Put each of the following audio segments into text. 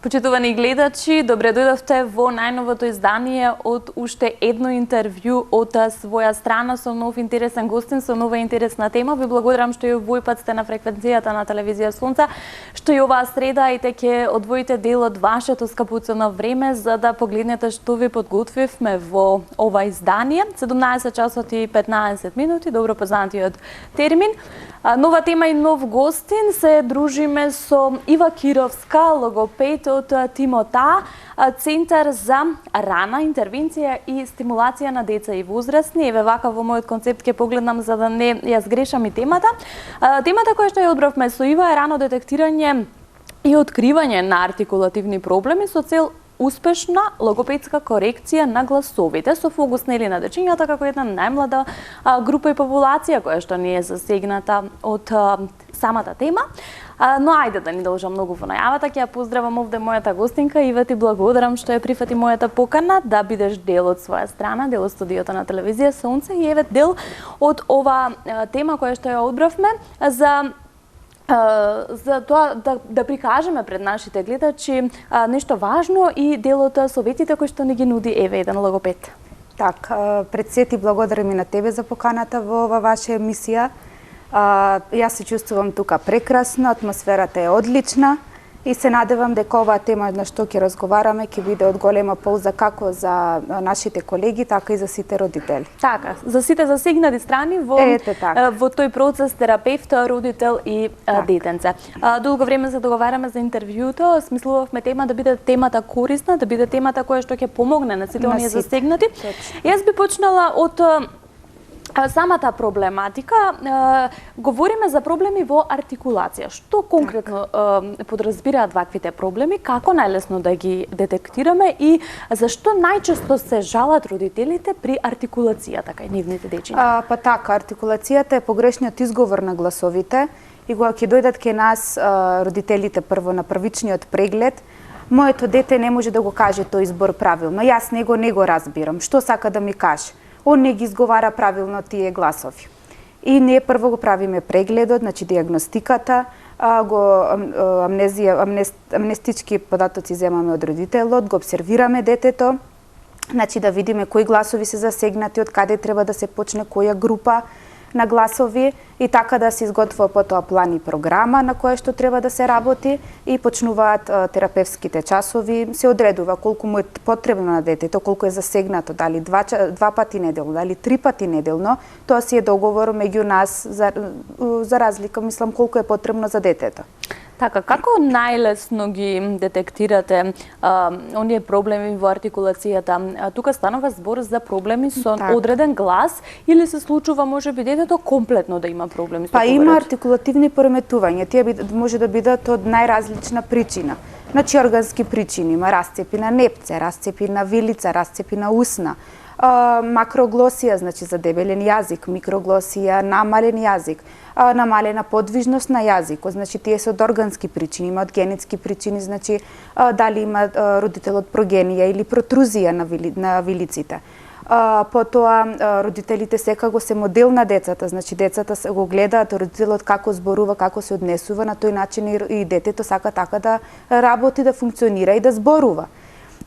Почитувани гледачи, добре дојдовте во најновото издание од уште едно интервју од своја страна со нов интересен гостин, со нова интересна тема. Ви благодарам што и овој пат сте на фреквенцијата на телевизија Сонце, што и оваа среда и ќе одвоите дел од вашето скапуцено време за да погледнете што ви подготвивме во ова издание. 17 часот и 15 минути, добро познатиот термин. Нова тема и нов гостин, се дружиме со Ива Кировска, логопед од Тимота, Центар за рана интервенција и стимулација на деца и возрастни. Еве вака во мојот концепт ќе погледнам за да не ја сгрешам и темата. Темата која што ја одбравме со Ива е рано детектирање и откривање на артикулативни проблеми со цел успешна логопедска корекција на гласовите со фокус нели на дечињата како една најмлада група и популација која што не е засегната од самата тема. Но ајде да не должам многу во најавата, ќе ја поздравам овде мојата гостинка. Ива, ти благодарам што ја прифати мојата покана да бидеш дел од своја страна, дел од студиото на телевизија Сонце и еве дел од ова тема која што ја одбравме за тоа да прикажеме пред нашите гледачи нешто важно и дел од советите кои што ни ги нуди еве еден логопед. Пред се ти благодарам и на тебе за поканата во ова ваша емисија. Јас се чувствувам тука прекрасно, атмосферата е одлична и се надевам дека оваа тема на што ќе разговараме ќе биде од голема полза како за нашите колеги, така и за сите родители. Така, за сите засегнати страни во тој процес терапевт, родител и детенце. Долго време се договараме за интервјуто, смислувавме тема да биде темата корисна, да биде темата која што ќе помогне на сите оние засегнати. Јас би почнала од самата проблематика. Говориме за проблеми во артикулација. Што конкретно подразбираат ваквите проблеми, како најлесно да ги детектираме и зашто најчесто се жалат родителите при артикулацијата кај нивните дечиња? Артикулацијата е погрешниот изговор на гласовите и кога ќе дојдат кај нас родителите прво на првичниот преглед, моето дете не може да го каже тој избор правилно. Јас не го разбирам. Што сака да ми каже? Он не ги изговара правилно тие гласови. И ние прво го правиме прегледот, значи диагностиката, амнестички податоци земаме од родителот, го обсервираме детето, значи да видиме кои гласови се засегнати, од каде треба да се почне која група на гласови и така да се изготвува потоа план и програма на која што треба да се работи и почнуваат терапевските часови, се одредува колку му е потребно на детето, колку е засегнато, дали два пати неделно, дали 3 пати неделно, тоа си е договор меѓу нас за разлика, мислам, колку е потребно за детето. Така, како најлесно ги детектирате оние проблеми во артикулацијата? Тука станува збор за проблеми со одреден глас или се случува можеби детето комплетно да има проблеми со има артикулативни пореметувања. Тие може да бидат од најразлична причина. Значи органски причини, има расцепи на непце, расцепи на вилица, расцепи на усна. Макроглосија, значи задебелен јазик, микроглосија, намален јазик, намалена подвижност на јазикот, значи тие се од органски причини, има од генетски причини, значи дали има родителот прогенија или протрузија на вилиците. Потоа родителите секако се модел на децата, значи децата го гледаат родителот како зборува, како се однесува, на тој начин и детето сака така да работи, да функционира и да зборува.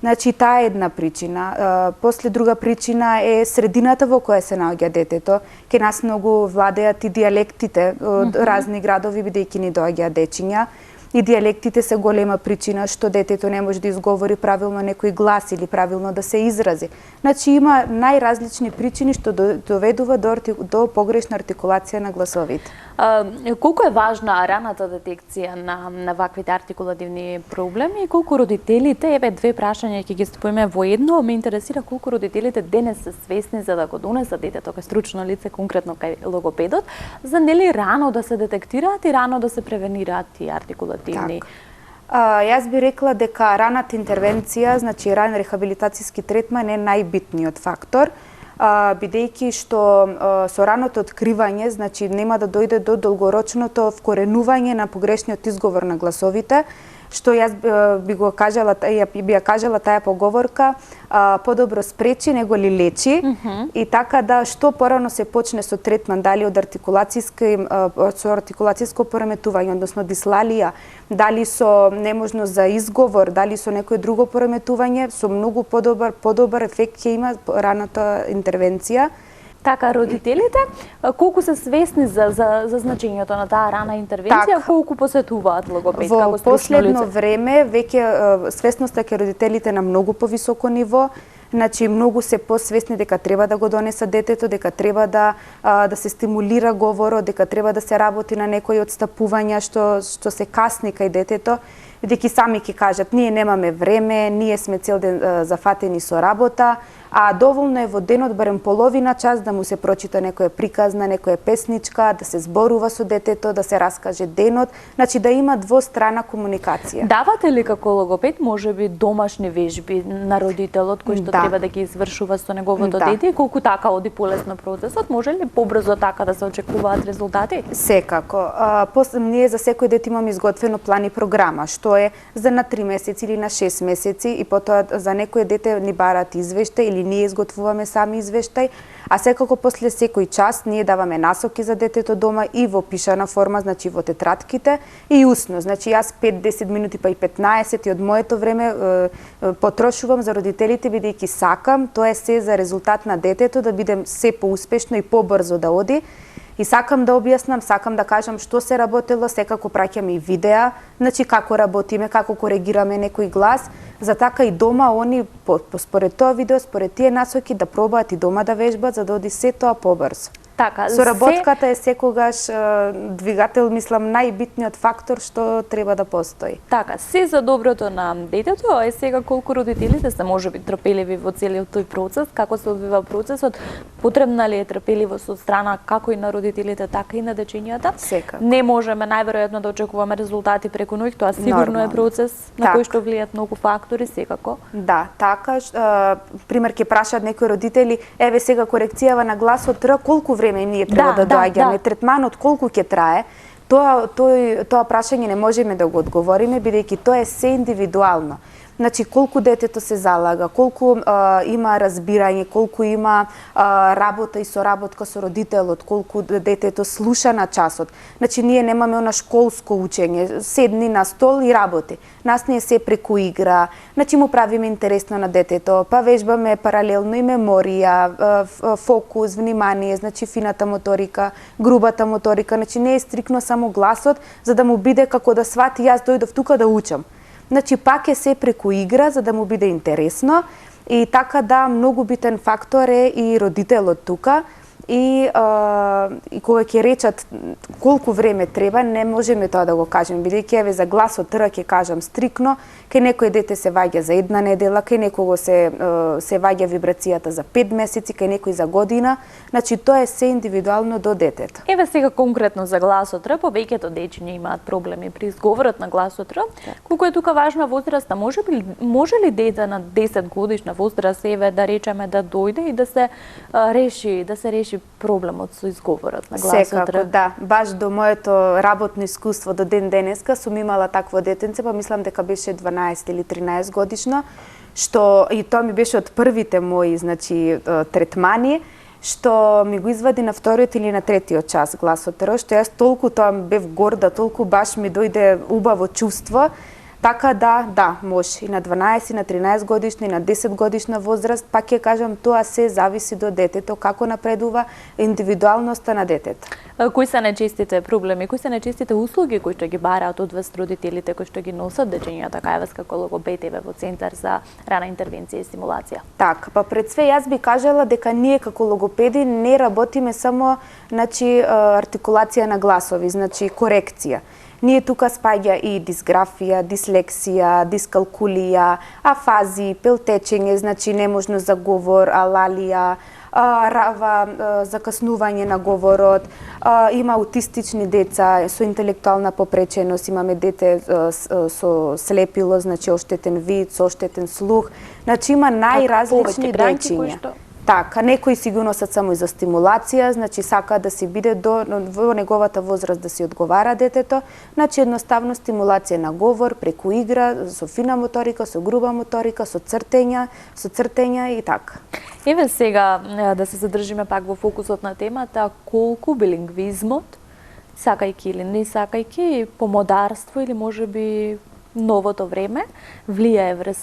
Значи, таа е една причина. После друга причина е средината во која се наоѓа детето. Ке нас многу владеат и дијалектите од разни градови, бидејќи ни доаѓаат дечиња. И дијалектите се голема причина што детето не може да изговори правилно некој глас или правилно да се изрази. Значи, има најразлични причини што доведува до погрешна артикулација на гласовите. Колку е важна раната детекција на ваквите артикулативни проблеми и колку родителите, еве две прашања ќе ги споиме во едно, ме интересира колку родителите денес се свесни за да го донесат детето кај стручно лице, конкретно кај логопедот, за нели рано да се детектираат и рано да се превенираат тие артикулативни. Јас би рекла дека раната интервенција, значи ран рехабилитацијски третман е најбитниот фактор, бидејќи што со раното откривање, значи нема да дојде до долгорочното вкоренување на погрешниот изговор на гласовите, што јас би ја кажала таа поговорка, подобро спречи него ли лечи, и така да што порано се почне со третман, дали од артикулацијско пореметување, односно дислалија, дали со неможност за изговор, дали со некое друго пореметување, со многу подобар ефект ќе има раната интервенција. Така, родителите, колку се свесни за значењето на таа рана интервенција, колку посетуваат логопед како стручно лице? Во последно време, веќе свесноста кај родителите на многу повисоко ниво, значи многу се посвесни дека треба да го донесат детето, дека треба да се стимулира говорот, дека треба да се работи на некои отстапувања што се касни кај детето, бидејќи сами ќе кажат, ние немаме време, ние сме цел ден зафатени со работа, а доволно е во денот барем половина час да му се прочита некоја приказна, некоја песничка, да се зборува со детето, да се раскаже денот, значи да има двострана комуникација. Давате ли како логопед можеби домашни вежби на родителот кој што треба да ги извршува со неговото дете, и колку така оди полесно процесот, може ли побрзо така да се очекуваат резултати? Секако. Ние за секој дете имаме изготвено план и програма, што е за на 3 месеци или на 6 месеци, и потоа за некој дете ни бараат извештај или ние изготвуваме сами извештај, а секако после секој час ние даваме насоки за детето дома и во пишана форма, значи во тетратките, и усно. Значи јас 5-10 минути па и 15 и од моето време потрошувам за родителите, бидејќи сакам, тоа е се за резултат на детето, да бидем се поуспешно и побрзо да оди. И сакам да објаснам, сакам да кажам што се работело, секако праќаме и видеа, значи како работиме, како коригираме некој глас, за така и дома они според тоа видео, според тие насоки да пробаат и дома да вежбат, за да оди се тоа побрзо. Така, соработката е секогаш двигател, мислам, најбитниот фактор што треба да постои. Така, се за доброто на детето, а е сега колку родителите се можеби трпеливи во целиот тој процес, како се одвива процесот, потребна ли е трпеливост од страна како и на родителите, така и на дечињата? Секако. Не можеме најверојатно да очекуваме резултати преку ноќ, тоа сигурно е процес на кој што влијаат многу фактори, секако. Да, така, пример ќе прашаат некои родители, еве сега корекцијава на гласот Р, колку време ние треба да доаѓаме, третманот колку ќе трае, тоа прашање не можеме да го одговориме, бидејќи тоа е се индивидуално. Значи, колку детето се залага, колку има разбирање, колку има работа и соработка со родителот, колку детето слуша на часот. Значи, ние немаме она школско учење, седни на стол и работи. Нас не е се преку игра, значи му правиме интересно на детето, па вежбаме паралелно и меморија, фокус, внимание, значи фината моторика, грубата моторика, значи не е стрикно само гласот, за да му биде како да свати јас дојдов тука да учам. Значи, пак е се преку игра, за да му биде интересно, и така да, многу битен фактор е и родителот тука, и кога ќе речат колку време треба, не можеме тоа да го кажеме, бидејќи еве за гласот Р ќе кажам стрикно, кај некој дете се ваѓа за 1 недела, кај некого се ваѓа вибрацијата за 5 месеци, кај некој за година, значи тоа е се индивидуално до детето. Еве сега конкретно за гласот Р, повеќето дечиња имаат проблеми при изговорот на гласот Р. Колку е тука важна возраста? Може ли дете на 10 годишна возраст, еве да речеме, да дојде и да се реши проблемот со изговорот на гласот Р? Секако, да. Баш до моето работно искуство до ден денеска сум имала такво детенце, па мислам дека беше 12 или 13 годишно, што и тоа ми беше од првите мои, значи, третмани, што ми го извади на вториот или на третиот час гласот Р, што јас толку тоа бев горда, толку баш ми дојде убаво чувство. Така да, може и на 12, на 13 годишна, и на 10 годишна возраст, пак ќе кажам, тоа се зависи до детето, како напредува индивидуалноста на детето. Кои се најчестите проблеми, кои се најчестите услуги кои што ги бараат од вас родителите, кои што ги носат дечињата кај вас како логопед во Центар за рана интервенција и стимулација? Така, па пред све јас би кажала дека ние како логопеди не работиме само, значи, артикулација на гласови, значи корекција. Ние тука спаѓа и дисграфија, дислексија, дискалкулија, афази, пелтечење, значи неможност за говор, алалија, закаснување на говорот, има аутистични деца со интелектуална попреченост, имаме дете со слепило, значи оштетен вид, со оштетен слух, значи има најразлични дечиња. Така, некои си ги носат само и за стимулација, значи сакаат да си биде во неговата возраст да си одговара детето, значи едноставно стимулација на говор, преку игра, со фина моторика, со груба моторика, со цртења и така. Еве сега да се задржиме пак во фокусот на темата, колку билингвизмот, сакајќи или не сакајќи, помодарство или можеби новото време, влијае врз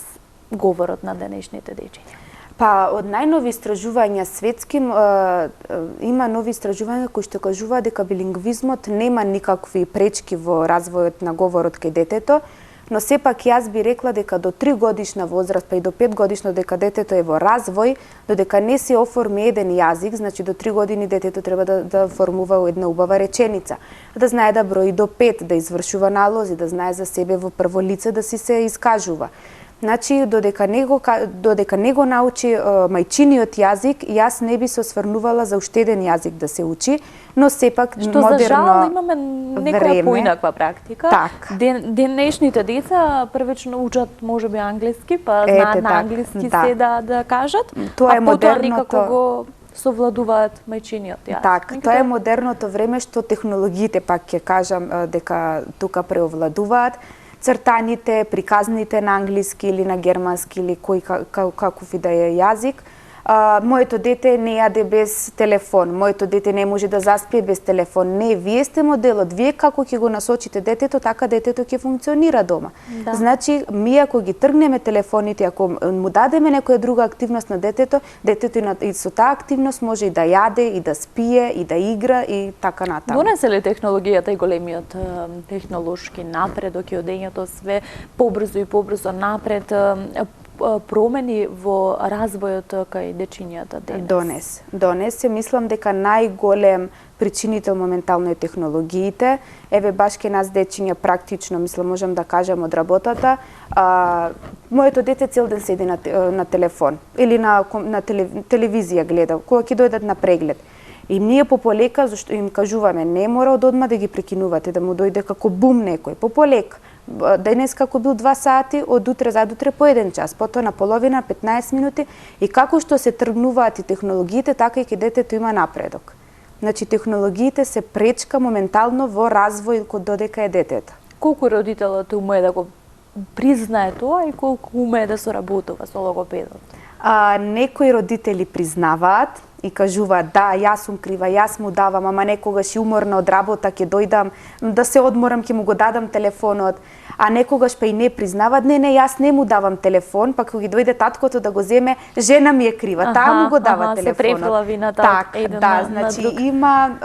говорот на денешните дечиња? Па, од најнови истражувања светски, има нови истражувања кои што кажуваат дека билингвизмот нема никакви пречки во развојот на говорот кај детето, но сепак јас би рекла дека до 3 годишна возраст, па и до 5 годишно дека детето е во развој, додека не се оформи еден јазик, значи до 3 години детето треба да формува една убава реченица, да знае да брои до 5, да извршува налози, да знае за себе во прво лице да си се искажува. Значи, додека не го научи мајчиниот јазик, јас не би се осврнувала за уште еден јазик да се учи, но сепак што модерно за жал имаме некоја поинаква практика. Так. Денешните деца првично учат можеби англиски, па знаат на англиски се да кажат, Тоа е потоа некако го совладуваат мајчиниот јазик. Так, тоа е модерното време што технологиите, пак ќе кажам дека тука преовладуваат. Цртаните, приказните на англиски или на германски или каков и да е јазик. Моето дете не јаде без телефон, моето дете не може да заспие без телефон. Не, вие сте моделот, вие како ќе го насочите детето, така детето ќе функционира дома. Да. Значи, ми ако ги тргнеме телефоните, ако му дадеме некоја друга активност на детето, детето и со таа активност може и да јаде, и да спие, и да игра, и така натаму. Донесе ли технологијата и големиот технолошки напредок и одењето све побрзо и побрзо напред промени во развојот кај дечињата денес? Донес. Мислам дека најголем причинител моментално е технологиите. Еве баш ке нас дечиња практично, мислам можам да кажам од работата, моето дете цел ден седи на телефон или на телевизија гледа, кога ќе дојдат на преглед. И ние пополека, зашто им кажуваме, не мора одма да ги прекинувате, да му дојде како бум некој, пополека. Денес како бил 2 сати, од утре задутре по 1 час, потоа на половина, 15 минути, и како што се тргнуваат и технологиите, така и ке детето има напредок. Значи, технологиите се пречка моментално во развој додека е детето. Колку родителот умее да го признае тоа и колку умее да соработува со логопедот? Некои родители признаваат и кажуваат, да, јас сум крива, јас му давам, ама некогаш и уморна од работа ќе дојдам, да се одморам, ќе му го дадам телефонот, а некогаш па и не признаваат, не, јас не му давам телефон, па кога ги дојде таткото да го земе, жена ми е крива, таа му го дава телефонот. Се префила вината од еден на друг. Значи има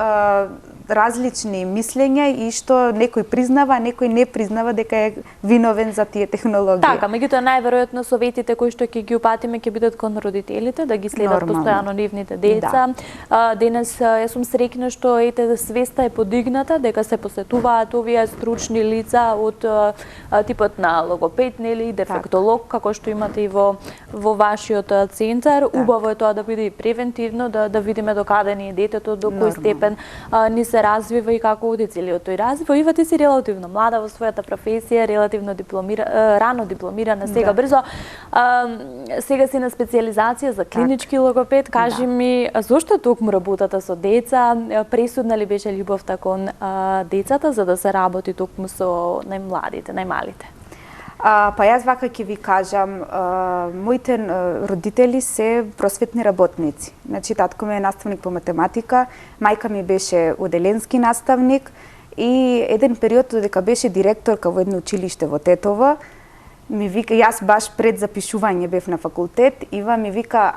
различни мислења и што некој признава, а некој не признава дека е виновен за тие технологии. Така, меѓутоа најверојатно советите кои што ќе ги упатиме ќе бидат кон родителите да ги следат постојано нивните деца. Да. Денес јас сум среќна што свеста е подигната дека се посетуваат овие стручни лица од типот на логопед, нели, дефектолог, како што имате и во вашиот центар. Убаво е тоа да биде и превентивно, да видиме докаде ни е детето, до кој степен ни се развива и како оди целиот тој развој. Ива, ти си релативно млада во својата професија, релативно рано дипломирана, сега брзо. Сега си на специализација за клинички логопед. Кажи ми, зошто токму работата со деца? Пресудна ли беше љубовта кон децата за да се работи токму со најмладите, најмалите? Па јас вака ќе ви кажам, моите родители се просветни работници. Значи, татко ми е наставник по математика, мајка ми беше оделенски наставник и еден период додека беше директорка во едно училиште во Тетово, ми вика, јас баш пред запишување бев на факултет, Ива ми вика,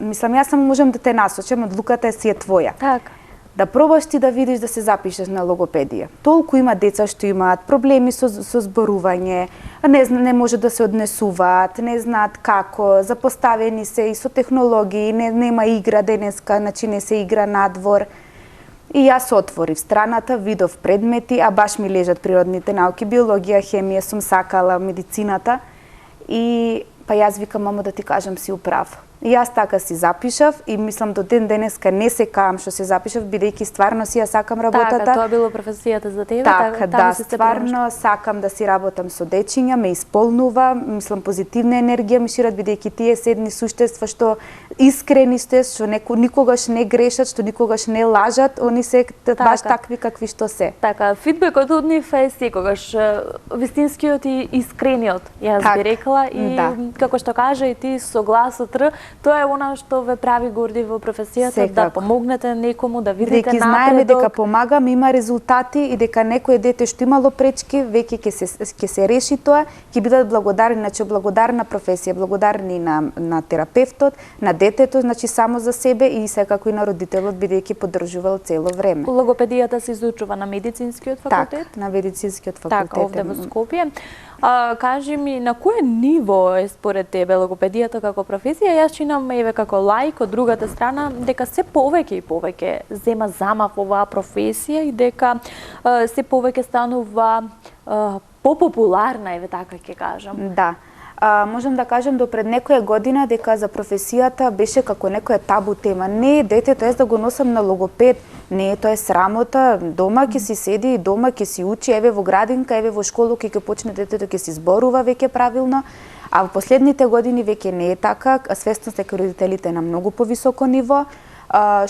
мислам, јас само можам да те насочам, одлуката си е твоја. Така. Да пробаш ти да видиш да се запишеш на логопедија. Толку има деца што имаат проблеми со зборување, не може да се однесуваат, не знаат како, запоставени се и со технологии, нема игра денеска, значи не се игра надвор. И јас отворив страната, видов предмети, а баш ми лежат природните науки, биологија, хемија, сум сакала медицината. И па јас викам, мамо, да ти кажам, си управ. Јас така си запишав и мислам до ден денеска не се каам што се запишав, бидејќи стварно си ја сакам работата. Така, тоа било професијата за тебе, Така, да, си се стварно сакам да си работам со дечиња, ме исполнува, мислам позитивна енергија ми шират, бидејќи тие се едни суштества што искрени сте, што никогаш не грешат, што никогаш не лажат, они се баш такви какви што се. Така, фидбекот од нив е секогаш вистинскиот и искрениот, јас би рекла, и како што кажа и ти со гласот Р, тоа е она што ве прави горди во професијата, да помогнете некому, да видите напредок. Знаеме дека помагам, има резултати и дека некое дете што имало пречки, веќе ќе се реши тоа, ќе бидат благодарни, значи благодарна професија, благодарни на терапевтот, на детето, значи само за себе и секако и на родителот, бидејќи поддржувал цело време. Логопедијата се изучува на медицинскиот факултет? Так, на медицинскиот факултет. Така, овде во Скопје. Кажи ми, на кое ниво е според тебе логопедијата како професија? Јас чинам еве како лаик од другата страна дека се повеќе и повеќе зема замав оваа професија и дека се повеќе станува попопуларна, еве така ќе кажам. Да. Можам да кажам до пред некоја година дека за професијата беше како некоја табу тема. Не, детето е да го носам на логопед, не, тоа е срамота, дома ќе си седи, дома ќе си учи, еве во градинка, еве во школу ќе почне детето ќе си зборува веќе правилно, а во последните години веќе не е така, свесност е кај родителите на многу повисоко ниво,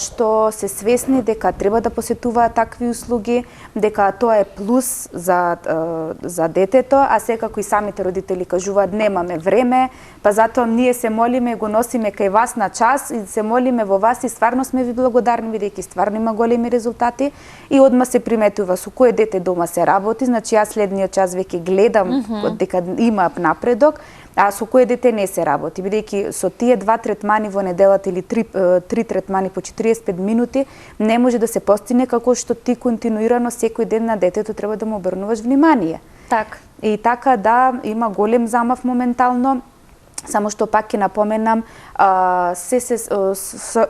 што се свесни дека треба да посетуваат такви услуги, дека тоа е плюс за детето, а секако и самите родители кажуваат немаме време, па затоа ние се молиме, го носиме кај вас на час и се молиме во вас и стварно сме ви благодарни бидејќи стварно има големи резултати и одма се приметува со кое дете дома се работи, значи јас следниот час веќе гледам дека има напредок, а со кое дете не се работи, бидејќи со тие 2 третмани во неделата или 3 третмани по 45 минути не може да се постигне како што ти континуирано секој ден на детето треба да му обрнуваш внимание. Так. И така да, има голем замав моментално, само што пак ќе напоменам, се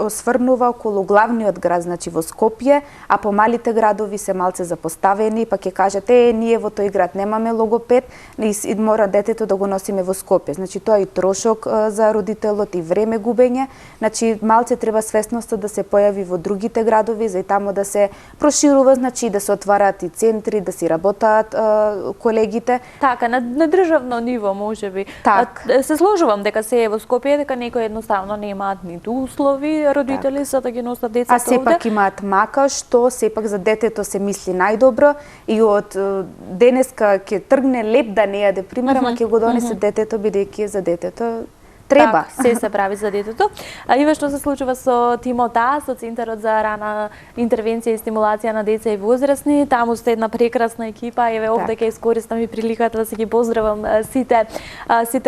сврнува околу главниот град, значи во Скопје, а по малите градови се малце запоставени, па ќе кажете, ние во тој град немаме логопед и мора детето да го носиме во Скопје. Значи тоа е и трошок за родителот и време губење, значи малце треба свесноста да се појави во другите градови, за и тамо да се проширува, значи да се отвараат и центри, да си работаат колегите. Така, на државно ниво можеби. Се сложувам дека се е во Скопје, дека некои едноставно немаат ниту услови родители за да ги носат децата овде. А сепак имаат мака што сепак за детето се мисли најдобро и од денеска ќе тргне леп да не јаде пример, ама ќе го донесе детето бидејќи за детето треба. Так, се прави за детето. Иве што се случува со тимот А, со Центарот за рана интервенција и стимулација на деца и возрастни. Таму сте една прекрасна екипа. Еве овде ќе искористам и приликата да се ги поздравам сите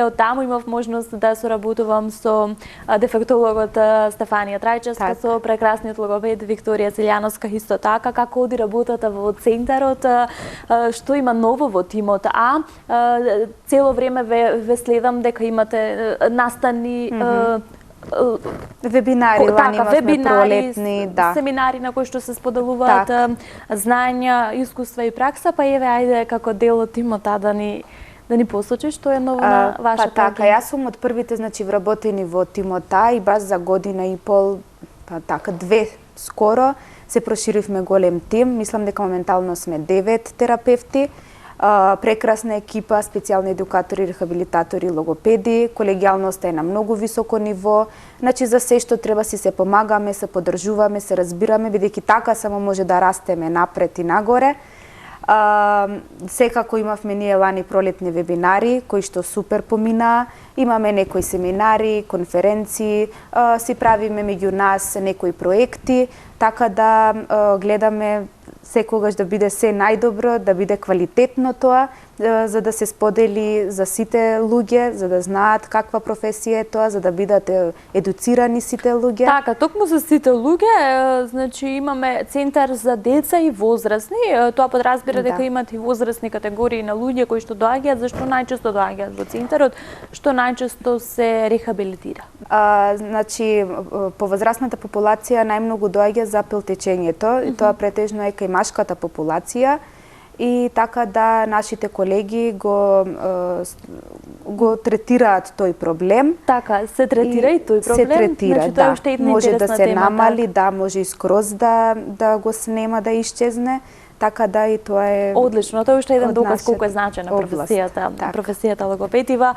од таму. Имав можност да соработувам со дефектологот Стефанија Трајчевска, со прекрасниот логопед Викторија Целјановска исто така. Како оди работата во Центарот? Што има ново во тимот А? Цело време ве следам дека имате настани вебинари, лани имавме пролетни, семинари на кои што се споделуваат знаења, искуства и пракса, па еве ајде како дел од тимот да ни посочиш што е ново на вашата агенција. Така, јас сум од првите вработени во тимот и баш за година и пол, па така 2 скоро се проширивме голем тим, мислам дека моментално сме 9 терапевти. Прекрасна екипа, специјални едукатори, рехабилитатори, логопеди, колегијалноста е на многу високо ниво, значи за се што треба си се помагаме, се поддржуваме, се разбираме, бидејќи така само може да растеме напред и нагоре. Секако имавме ние лани пролетни вебинари, кои што супер поминаа, имаме некои семинари, конференции, си правиме меѓу нас некои проекти, така да гледаме секогаш да биде се најдобро, да биде квалитетно тоа, за да се сподели за сите луѓе, за да знаат каква професија е тоа, за да бидат едуцирани сите луѓе. Така, токму за сите луѓе, значи имаме центар за деца и возрастни, тоа подразбира дека имат и возрастни категории на луѓе кои што доаѓаат, зашто најчесто доаѓаат во центарот, што најчесто се рехабилитира. Значи, по возрастната популација најмногу доаѓа за пилтечењето, и тоа претежно е кај машката популација. И така да нашите колеги го третираат тој проблем. Така, се третира и тој проблем. Се третира, значи, тоа е да. уште една Може да интересна се тема, намали, да, може и скроз да го снема, да исчезне. Така да и тоа е одлично, тоа е уште еден од доказ нашата колку е значена област. професијата логопедива.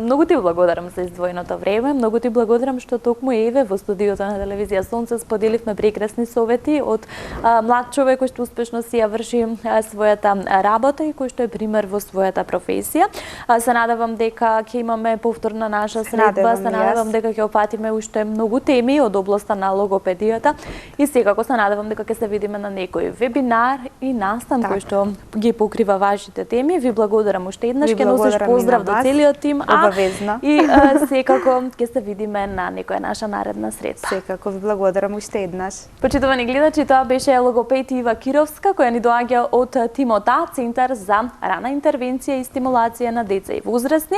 Многу ти благодарам за издвоеното време, многу ти благодарам што токму еве во студиото на телевизија Сонце споделивме прекрасни совети од млад човек кој што успешно си ја врши својата работа и кој што е пример во својата професија. Се надевам дека ќе имаме повторна наша средба, се надевам дека ќе опатиме уште многу теми од областа на логопедијата и секако се надевам дека ќе се видиме на некој вебинар и настан кој што ги покрива вашите теми. Ви благодарам уште еднаш, ќе носиш поздрав до целиот тим, обавезно. И секако ќе се видиме на некоја наша наредна средба. Секако ви благодарам уште еднаш. Почитувани гледачи, тоа беше логопед Ива Кировска, која ни доаѓа од Тимота, Центар за рана интервенција и стимулација на деца и возрастни.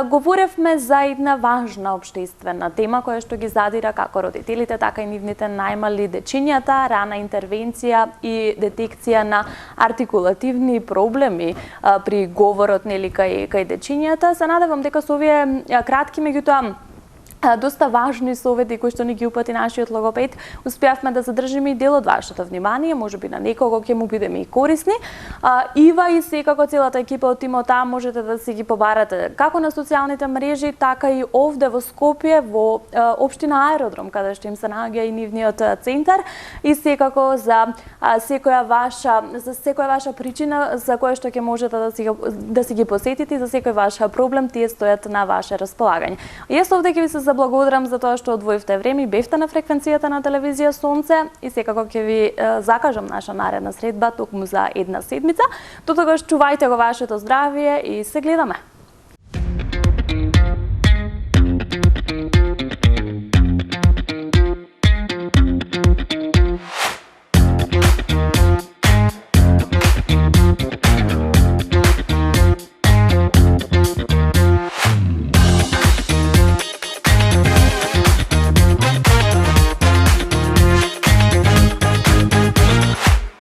Говоревме за една важна општествена тема која што ги задира како родителите, така и нивните најмали дечињата, рана интервенција и детекција на артикулативни проблеми при говорот нели кај дечињата. Се надевам дека со овие кратки, меѓутоа доста важни совети кои што ни ги упати нашиот логопед, успеавме да задржиме и дел од вашето внимание, можеби на некого ќе му бидеме и корисни. Ива и секако целата екипа од Тимота можете да си ги побарате како на социјалните мрежи, така и овде во Скопје, во општина Аеродром, каде што им се наоѓа и нивниот центар, и секако за секоја ваша причина за која што ќе можете да си ги посетите, за секој ваш проблем, тие стојат на ваше располагање. Јас овде ќе ви се благодарам за тоа што одвоивте време и бевте на фреквенцијата на телевизија Сонце и секако ќе ви закажам наша наредна средба токму за една седмица. До тогаш чувајте го вашето здравје и се гледаме.